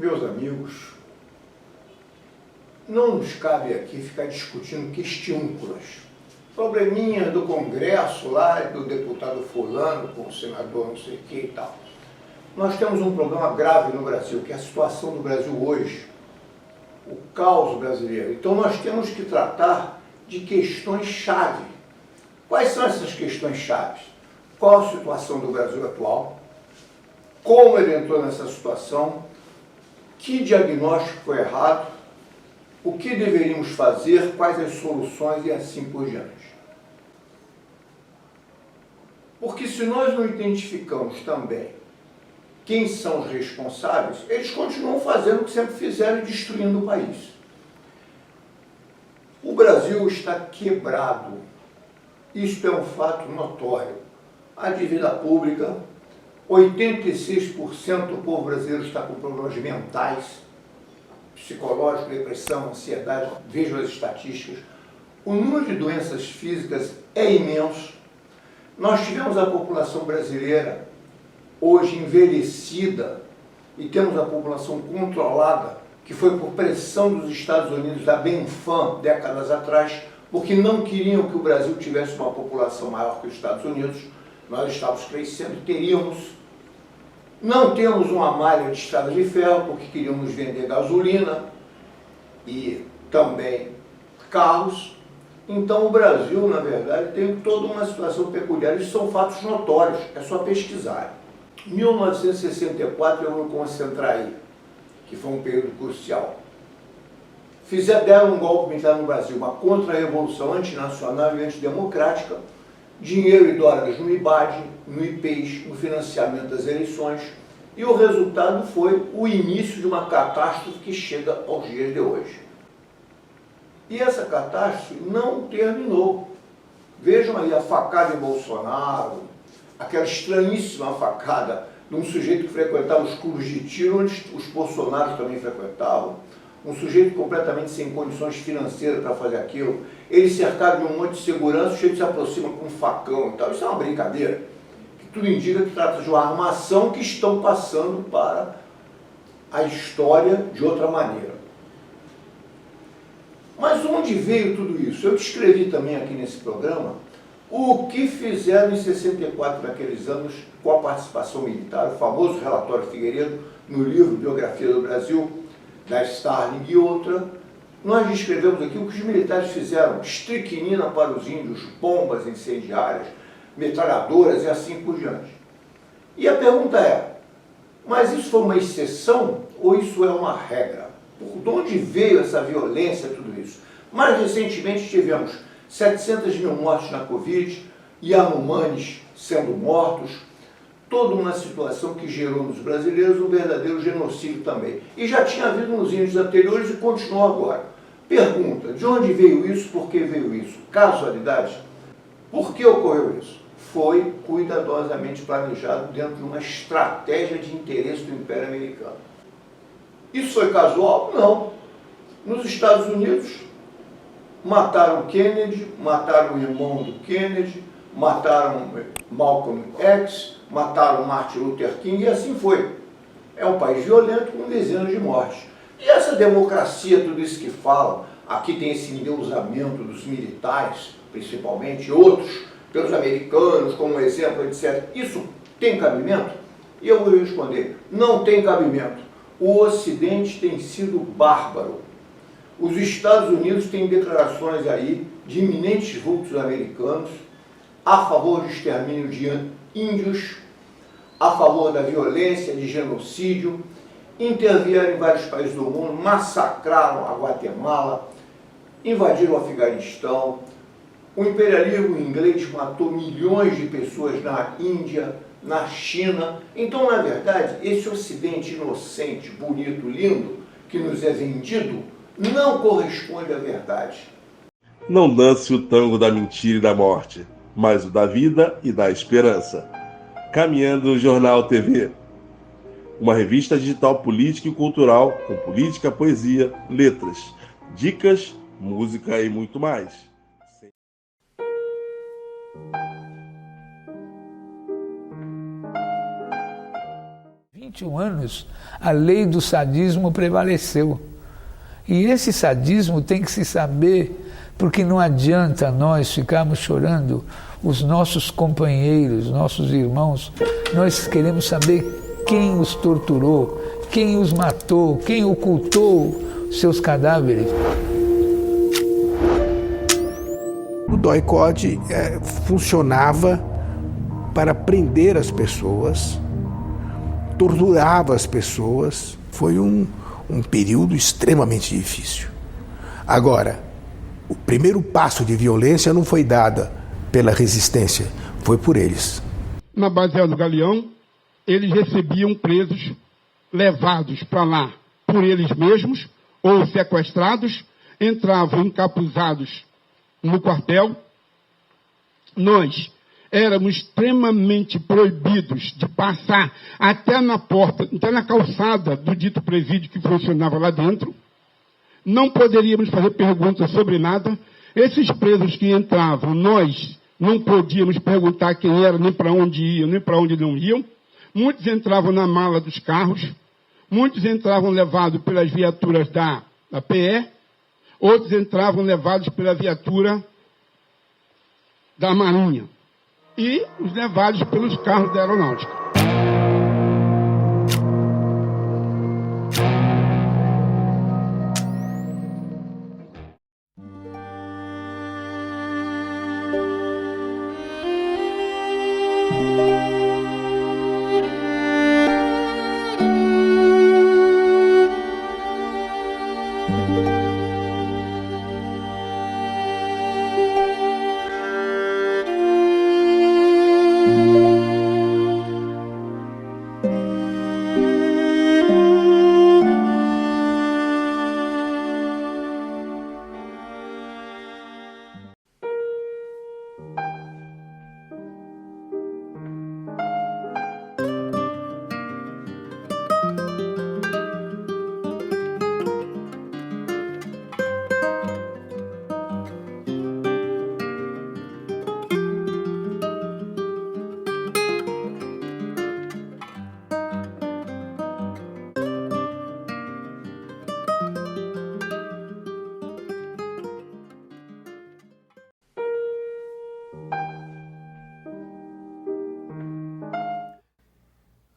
Meus amigos, não nos cabe aqui ficar discutindo questiúnculas. Probleminha do Congresso lá, do deputado fulano com o senador não sei o que e tal. Nós temos um problema grave no Brasil, que é a situação do Brasil hoje, o caos brasileiro. Então nós temos que tratar de questões-chave. Quais são essas questões-chave? Qual a situação do Brasil atual? Como ele entrou nessa situação? Que diagnóstico foi errado? O que deveríamos fazer? Quais as soluções e assim por diante? Porque se nós não identificamos também quem são os responsáveis, eles continuam fazendo o que sempre fizeram e destruindo o país. O Brasil está quebrado. Isto é um fato notório. A dívida pública, 86% do povo brasileiro está com problemas mentais, psicológicos, depressão, ansiedade, vejam as estatísticas. O número de doenças físicas é imenso. Nós tivemos a população brasileira hoje envelhecida e temos a população controlada, que foi por pressão dos Estados Unidos, da Benfam, décadas atrás, porque não queriam que o Brasil tivesse uma população maior que os Estados Unidos. Nós estávamos crescendo, teríamos. Não temos uma malha de estrada de ferro, porque queriam nos vender gasolina e também carros. Então o Brasil, na verdade, tem toda uma situação peculiar. Isso são fatos notórios, é só pesquisar. 1964 eu vou concentrar aí, que foi um período crucial. Deram um golpe militar no Brasil, uma contra-revolução antinacional e antidemocrática, dinheiro e dólares no IBAD, no IPES, no financiamento das eleições, e o resultado foi o início de uma catástrofe que chega aos dias de hoje. E essa catástrofe não terminou. Vejam aí a facada em Bolsonaro, aquela estranhíssima facada de um sujeito que frequentava os clubes de tiro, onde os bolsonaros também frequentavam, um sujeito completamente sem condições financeiras para fazer aquilo. Ele cercado de um monte de segurança, o sujeito se aproxima com um facão e tal. Isso é uma brincadeira, que tudo indica que trata de uma armação que estão passando para a história de outra maneira. Mas onde veio tudo isso? Eu descrevi também aqui nesse programa o que fizeram em 64 naqueles anos com a participação militar, o famoso relatório Figueiredo, no livro Biografia do Brasil, da Starling e outra. Nós descrevemos aqui o que os militares fizeram, estricnina para os índios, bombas incendiárias, metralhadoras e assim por diante. E a pergunta é, mas isso foi uma exceção ou isso é uma regra? De onde veio essa violência, tudo isso? Mais recentemente tivemos 700 mil mortes na Covid, Yanomamis sendo mortos, toda uma situação que gerou nos brasileiros um verdadeiro genocídio também. E já tinha havido nos índios anteriores e continua agora. Pergunta, de onde veio isso, por que veio isso? Casualidade? Por que ocorreu isso? Foi cuidadosamente planejado dentro de uma estratégia de interesse do Império Americano. Isso foi casual? Não. Nos Estados Unidos, mataram Kennedy, mataram o irmão do Kennedy, mataram Malcolm X, mataram Martin Luther King e assim foi. É um país violento com dezenas de mortes. E essa democracia, tudo isso que falam, aqui tem esse endeusamento dos militares, principalmente, outros, pelos americanos, como exemplo, etc. Isso tem cabimento? E eu vou responder, não tem cabimento. O Ocidente tem sido bárbaro. Os Estados Unidos têm declarações aí de iminentes vultos americanos a favor do extermínio de índios, a favor da violência, de genocídio, intervieram em vários países do mundo, massacraram a Guatemala, invadiram o Afeganistão, o imperialismo inglês matou milhões de pessoas na Índia, na China. Então, na verdade, esse Ocidente inocente, bonito, lindo, que nos é vendido, não corresponde à verdade. Não dance o tango da mentira e da morte, mas o da vida e da esperança. Caminhando Jornal TV. Uma revista digital política e cultural, com política, poesia, letras, dicas, música e muito mais. 21 anos, a lei do sadismo prevaleceu. E esse sadismo tem que se saber, porque não adianta nós ficarmos chorando os nossos companheiros, nossos irmãos. Nós queremos saber quem os torturou, quem os matou, quem ocultou seus cadáveres. O DOI-CODE funcionava para prender as pessoas, torturava as pessoas. Foi um período extremamente difícil. Agora, o primeiro passo de violência não foi dado pela resistência, foi por eles. Na base do Galeão, eles recebiam presos levados para lá por eles mesmos ou sequestrados, entravam encapuzados no quartel. Nós éramos extremamente proibidos de passar até na porta, até na calçada do dito presídio que funcionava lá dentro. Não poderíamos fazer perguntas sobre nada. Esses presos que entravam, nós não podíamos perguntar quem era, nem para onde iam, nem para onde não iam. Muitos entravam na mala dos carros, muitos entravam levados pelas viaturas da PE, outros entravam levados pela viatura da Marinha e os levados pelos carros da Aeronáutica.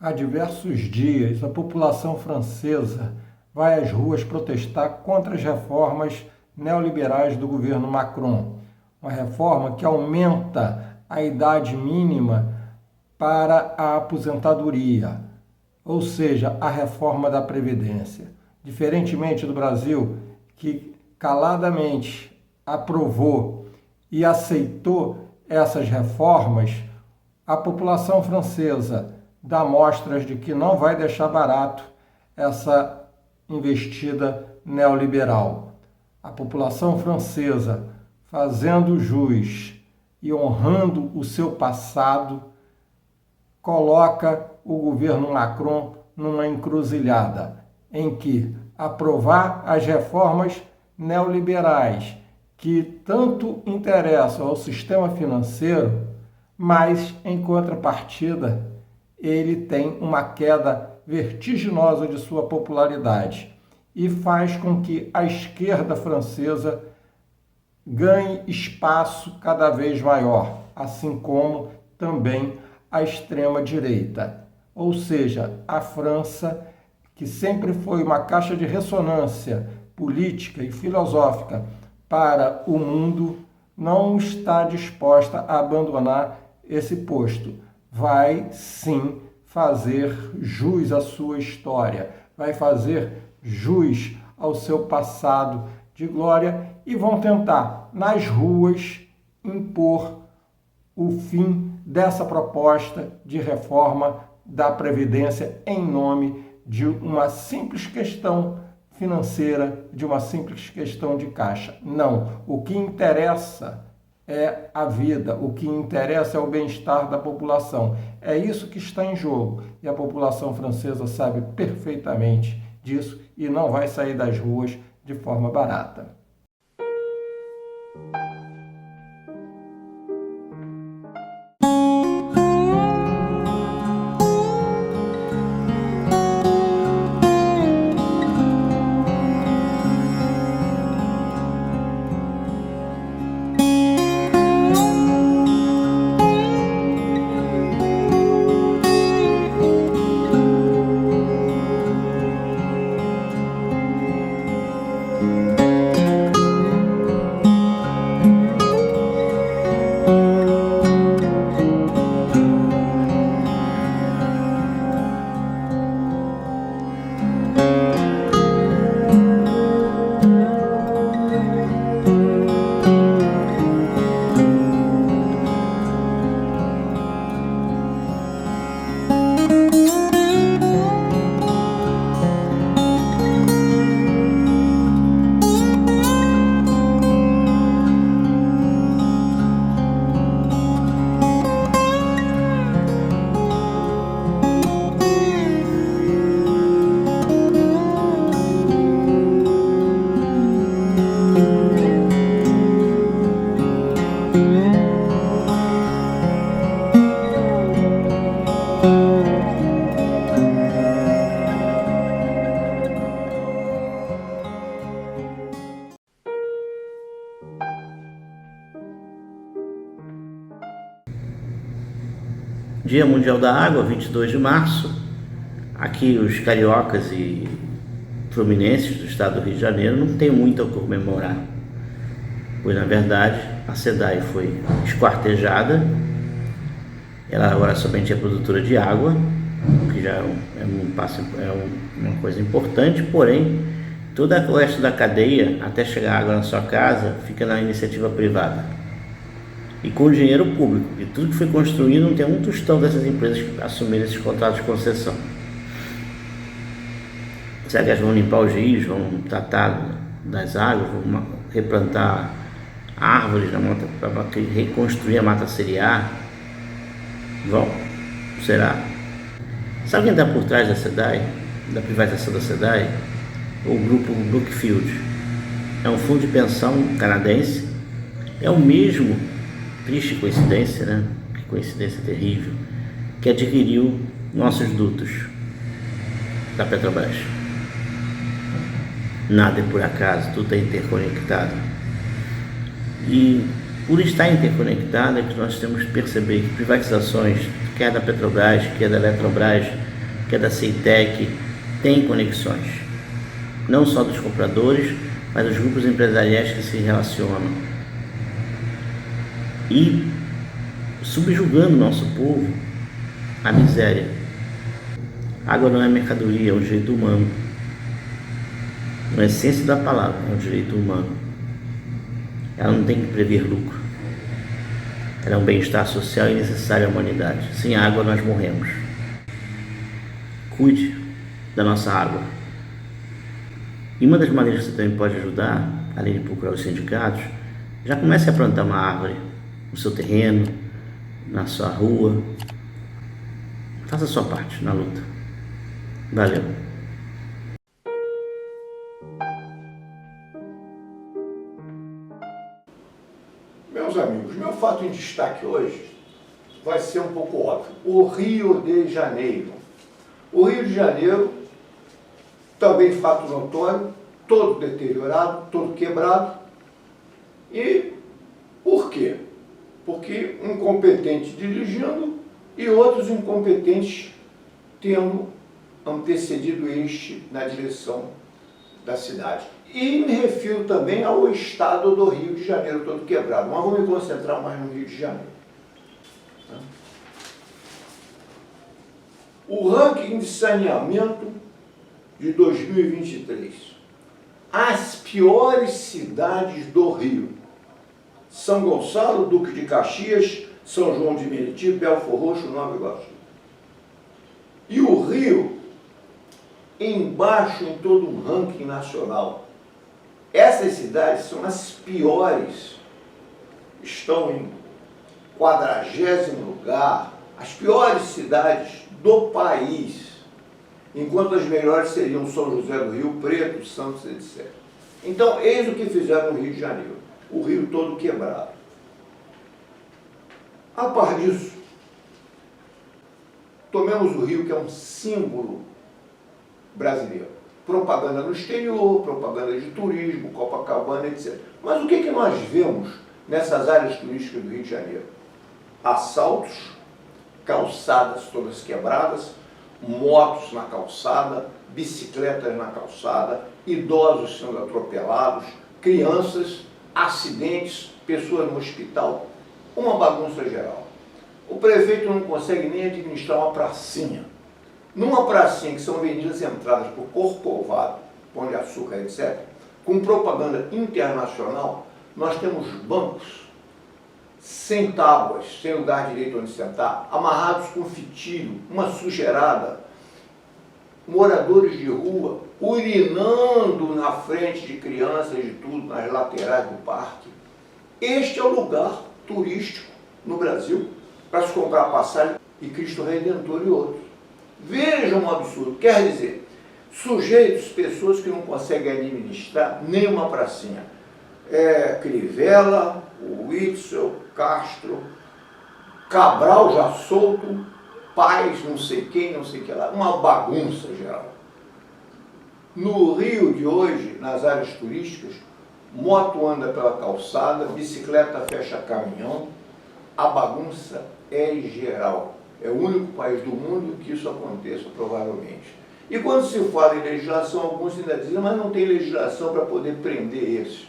Há diversos dias, a população francesa vai às ruas protestar contra as reformas neoliberais do governo Macron. Uma reforma que aumenta a idade mínima para a aposentadoria, ou seja, a reforma da Previdência. Diferentemente do Brasil, que caladamente aprovou e aceitou essas reformas, a população francesa dá mostras de que não vai deixar barato essa investida neoliberal. A população francesa, fazendo jus e honrando o seu passado, coloca o governo Macron numa encruzilhada em que aprovar as reformas neoliberais que tanto interessam ao sistema financeiro, mas, em contrapartida, ele tem uma queda vertiginosa de sua popularidade e faz com que a esquerda francesa ganhe espaço cada vez maior, assim como também a extrema-direita. Ou seja, a França, que sempre foi uma caixa de ressonância política e filosófica para o mundo, não está disposta a abandonar esse posto. Vai sim fazer jus à sua história, vai fazer jus ao seu passado de glória e vão tentar, nas ruas, impor o fim dessa proposta de reforma da Previdência em nome de uma simples questão financeira, de uma simples questão de caixa. Não, o que interessa é a vida, o que interessa é o bem-estar da população. É isso que está em jogo e a população francesa sabe perfeitamente disso e não vai sair das ruas de forma barata. Dia Mundial da Água, 22 de março. Aqui os cariocas e fluminenses do estado do Rio de Janeiro não tem muito a comemorar, pois na verdade a SEDAI foi esquartejada. Ela agora somente é produtora de água, o que já é uma coisa importante, porém toda o resto da cadeia, até chegar água na sua casa, fica na iniciativa privada. E com dinheiro público, e tudo que foi construído não tem um tostão dessas empresas que assumiram esses contratos de concessão. Será que elas vão limpar os rios, vão tratar das águas, vão replantar árvores para reconstruir a mata ciliar? Vão? Será? Sabe quem está por trás da SEDAI, da privatização da SEDAI? O grupo Brookfield. É um fundo de pensão canadense. É o mesmo, triste coincidência, né? Que coincidência terrível, que adquiriu nossos dutos da Petrobras. Nada é por acaso, tudo é interconectado. E por estar interconectado é que nós temos que perceber que privatizações, quer da Petrobras, quer da Eletrobras, quer da Ceitec, têm conexões. Não só dos compradores, mas dos grupos empresariais que se relacionam. E subjugando o nosso povo à miséria. Água não é mercadoria, é um direito humano. Na essência da palavra, é um direito humano. Ela não tem que prever lucro. Ela é um bem-estar social e necessário à humanidade. Sem água nós morremos. Cuide da nossa água. E uma das maneiras que você também pode ajudar, além de procurar os sindicatos, já comece a plantar uma árvore no seu terreno, na sua rua. Faça a sua parte na luta. Valeu. Meus amigos, meu fato em destaque hoje vai ser um pouco óbvio. O Rio de Janeiro. O Rio de Janeiro, também fato notório, todo deteriorado, todo quebrado. E por quê? Porque incompetentes dirigindo e outros incompetentes tendo antecedido este na direção da cidade. E me refiro também ao estado do Rio de Janeiro todo quebrado, mas vou me concentrar mais no Rio de Janeiro. O ranking de saneamento de 2023. As piores cidades do Rio: São Gonçalo, Duque de Caxias, São João de Meriti, Belfor Roxo, Nova Iguaçu. E o Rio, embaixo em todo um ranking nacional. Essas cidades são as piores, estão em 40º lugar, as piores cidades do país, enquanto as melhores seriam São José do Rio Preto, Santos, etc. Então, eis o que fizeram no Rio de Janeiro, o Rio todo quebrado. A par disso, tomemos o Rio, que é um símbolo brasileiro. Propaganda no exterior, propaganda de turismo, Copacabana, etc. Mas o que nós vemos nessas áreas turísticas do Rio de Janeiro? Assaltos, calçadas todas quebradas, motos na calçada, bicicletas na calçada, idosos sendo atropelados, crianças, acidentes, pessoas no hospital, uma bagunça geral. O prefeito não consegue nem administrar uma pracinha. Numa pracinha que são avenidas entradas por Corcovado, Pão de Açúcar, etc., com propaganda internacional, nós temos bancos sem tábuas, sem lugar direito onde sentar, amarrados com fitilho, uma sujeirada, moradores de rua urinando na frente de crianças e tudo, nas laterais do parque. Este é o lugar turístico no Brasil para se comprar passagem e Cristo Redentor e outros. Vejam um absurdo, quer dizer, sujeitos, pessoas que não conseguem administrar nenhuma pracinha. Crivella, Witzel, Castro, Cabral já solto, Paz, não sei quem, não sei o que lá, uma bagunça geral. No Rio de hoje, nas áreas turísticas, moto anda pela calçada, bicicleta fecha caminhão, a bagunça é geral. É o único país do mundo que isso aconteça, provavelmente. E quando se fala em legislação, alguns ainda dizem, mas não tem legislação para poder prender esses.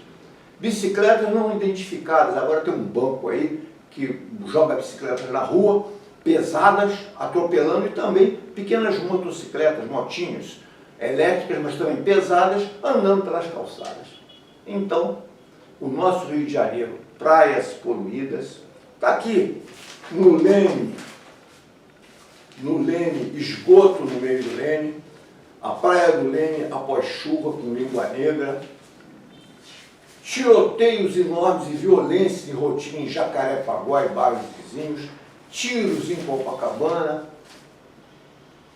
Bicicletas não identificadas, agora tem um banco aí que joga bicicletas na rua, pesadas, atropelando, e também pequenas motocicletas, motinhas, elétricas, mas também pesadas, andando pelas calçadas. Então, o nosso Rio de Janeiro, praias poluídas, está aqui no Leme, esgoto no meio do Leme, a praia do Leme após chuva com língua negra, tiroteios enormes e violência de rotina em Jacarepaguá e bairros vizinhos, tiros em Copacabana.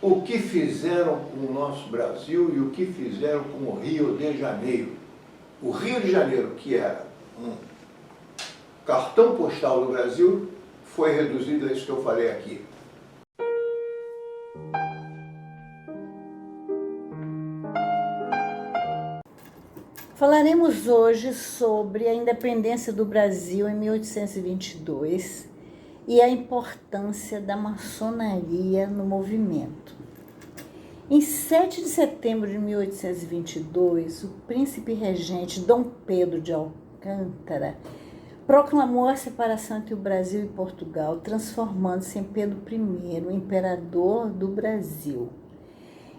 O que fizeram com o nosso Brasil e o que fizeram com o Rio de Janeiro. O Rio de Janeiro, que era um cartão postal do Brasil, foi reduzido a isso que eu falei aqui. Falaremos hoje sobre a independência do Brasil em 1822 e a importância da maçonaria no movimento. Em 7 de setembro de 1822, o príncipe regente Dom Pedro de Alcântara proclamou a separação entre o Brasil e Portugal, transformando-se em Pedro I, o imperador do Brasil.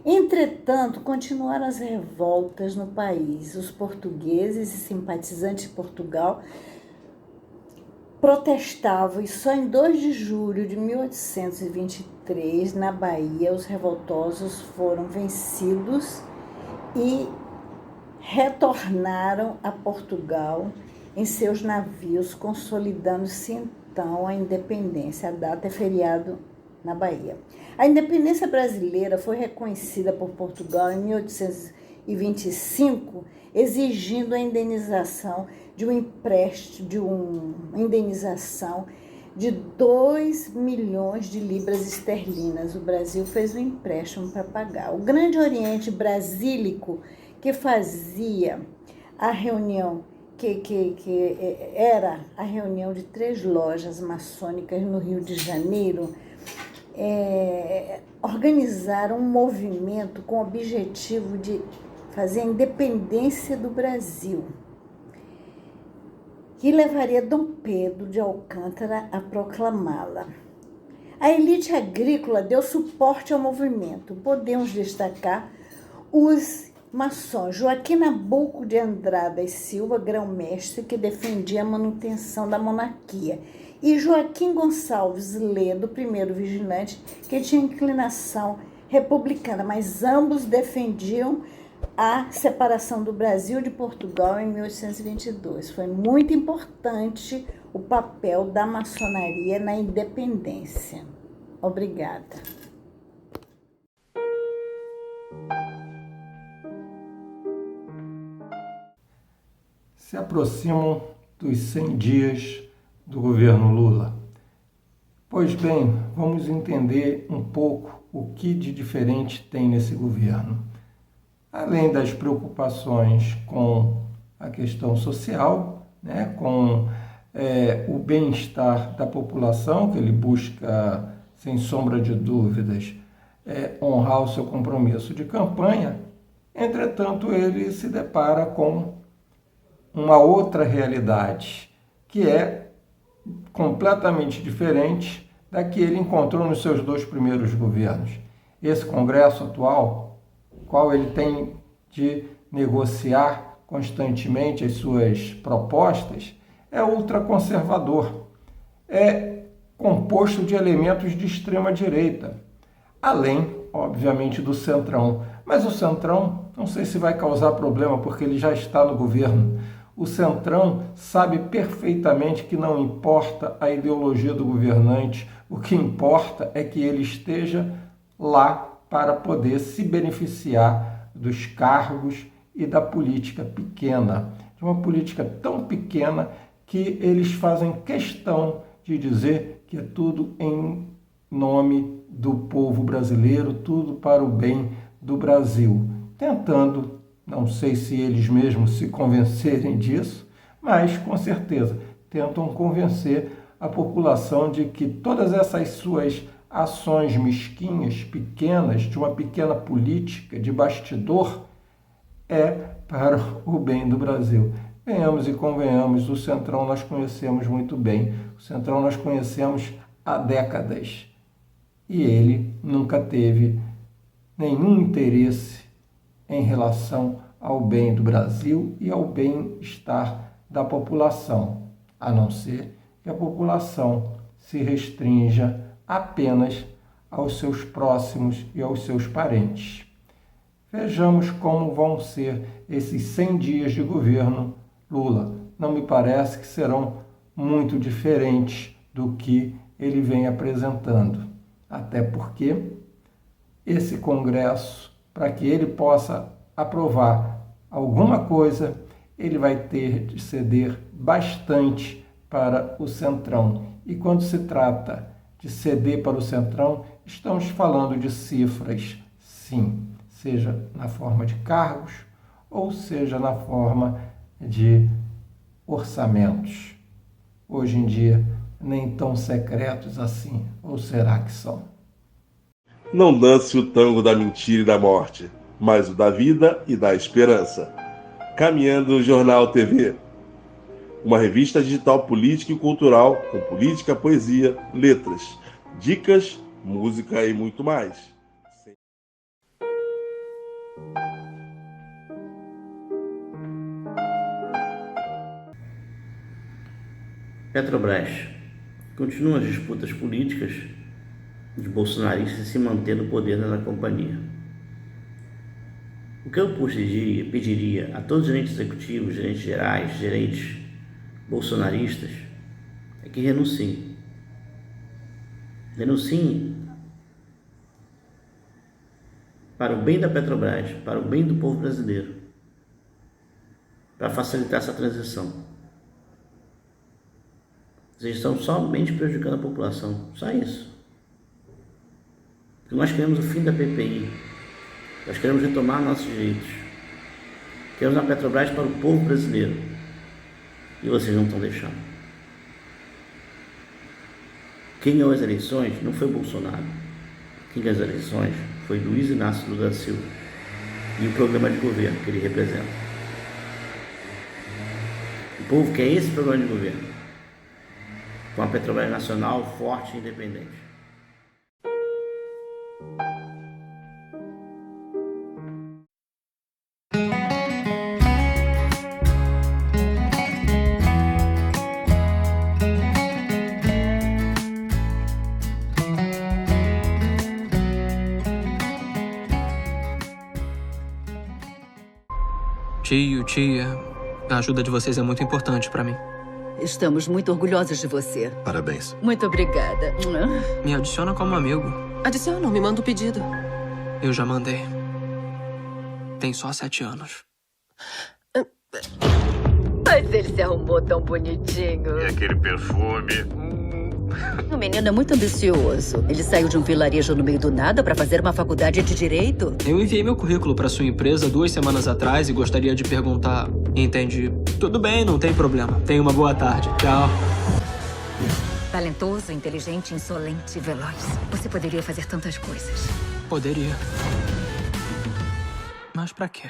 Entretanto, continuaram as revoltas no país. Os portugueses e simpatizantes de Portugal protestavam e só em 2 de julho de 1823, na Bahia, os revoltosos foram vencidos e retornaram a Portugal em seus navios, consolidando-se então a independência. A data é feriado na Bahia. A independência brasileira foi reconhecida por Portugal em 1825, exigindo a indenização de uma indenização de 2 milhões de libras esterlinas. O Brasil fez um empréstimo para pagar. O Grande Oriente Brasílico, que fazia a reunião, que era a reunião de 3 lojas maçônicas no Rio de Janeiro, organizaram um movimento com o objetivo de fazer a independência do Brasil, que levaria Dom Pedro de Alcântara a proclamá-la. A elite agrícola deu suporte ao movimento. Podemos destacar os maçons Joaquim Nabuco de Andrada e Silva, grão-mestre, que defendia a manutenção da monarquia, e Joaquim Gonçalves Ledo, primeiro vigilante, que tinha inclinação republicana, mas ambos defendiam a separação do Brasil de Portugal em 1822. Foi muito importante o papel da maçonaria na independência. Obrigada. Se aproximam dos 100 dias do governo Lula. Pois bem, vamos entender um pouco o que de diferente tem nesse governo. Além das preocupações com a questão social, com o bem-estar da população, que ele busca, sem sombra de dúvidas, honrar o seu compromisso de campanha, entretanto, ele se depara com uma outra realidade, que é completamente diferente da que ele encontrou nos seus 2 primeiros governos. Esse Congresso atual, qual ele tem de negociar constantemente as suas propostas, é ultraconservador, é composto de elementos de extrema-direita, além, obviamente, do Centrão. Mas o Centrão, não sei se vai causar problema, porque ele já está no governo. O Centrão sabe perfeitamente que não importa a ideologia do governante, o que importa é que ele esteja lá para poder se beneficiar dos cargos e da política pequena. De uma política tão pequena que eles fazem questão de dizer que é tudo em nome do povo brasileiro, tudo para o bem do Brasil, tentando, não sei se eles mesmos se convencerem disso, mas com certeza tentam convencer a população de que todas essas suas ações mesquinhas, pequenas, de uma pequena política de bastidor, é para o bem do Brasil. Venhamos e convenhamos, o Centrão nós conhecemos muito bem. O Centrão nós conhecemos há décadas. E ele nunca teve nenhum interesse em relação ao bem do Brasil e ao bem-estar da população, a não ser que a população se restrinja apenas aos seus próximos e aos seus parentes. Vejamos como vão ser esses 100 dias de governo Lula. Não me parece que serão muito diferentes do que ele vem apresentando. Até porque esse Congresso, para que ele possa aprovar alguma coisa, ele vai ter de ceder bastante para o Centrão. E quando se trata de ceder para o Centrão, estamos falando de cifras, sim, seja na forma de cargos ou seja na forma de orçamentos. Hoje em dia, nem tão secretos assim, ou será que são? Não dance o tango da mentira e da morte, mas o da vida e da esperança. Caminhando Jornal TV. Uma revista digital política e cultural com política, poesia, letras, dicas, música e muito mais. Petrobras. Continuam as disputas políticas dos bolsonaristas se manter no poder da companhia. O que eu pediria a todos os gerentes executivos, gerentes gerais, gerentes bolsonaristas é que renunciem. Renunciem para o bem da Petrobras, para o bem do povo brasileiro, para facilitar essa transição. Vocês estão somente prejudicando a população, só isso. Porque nós queremos o fim da PPI, nós queremos retomar nossos direitos, queremos a Petrobras para o povo brasileiro, e vocês não estão deixando. Quem ganhou as eleições não foi Bolsonaro, quem ganhou as eleições foi Luiz Inácio Lula da Silva e o programa de governo que ele representa. O povo quer esse programa de governo, com a Petrobras nacional forte e independente. Tio, tia, a ajuda de vocês é muito importante pra mim. Estamos muito orgulhosos de você. Parabéns. Muito obrigada. Me adiciona como amigo. Adiciona, me manda o pedido. Eu já mandei. Tem só 7 anos. Mas ele se arrumou tão bonitinho. E aquele perfume? O menino é muito ambicioso. Ele saiu de um vilarejo no meio do nada para fazer uma faculdade de Direito. Eu enviei meu currículo para sua empresa 2 semanas atrás e gostaria de perguntar... Entendi. Tudo bem, não tem problema. Tenha uma boa tarde. Tchau. Talentoso, inteligente, insolente, veloz. Você poderia fazer tantas coisas. Poderia. Mas pra quê?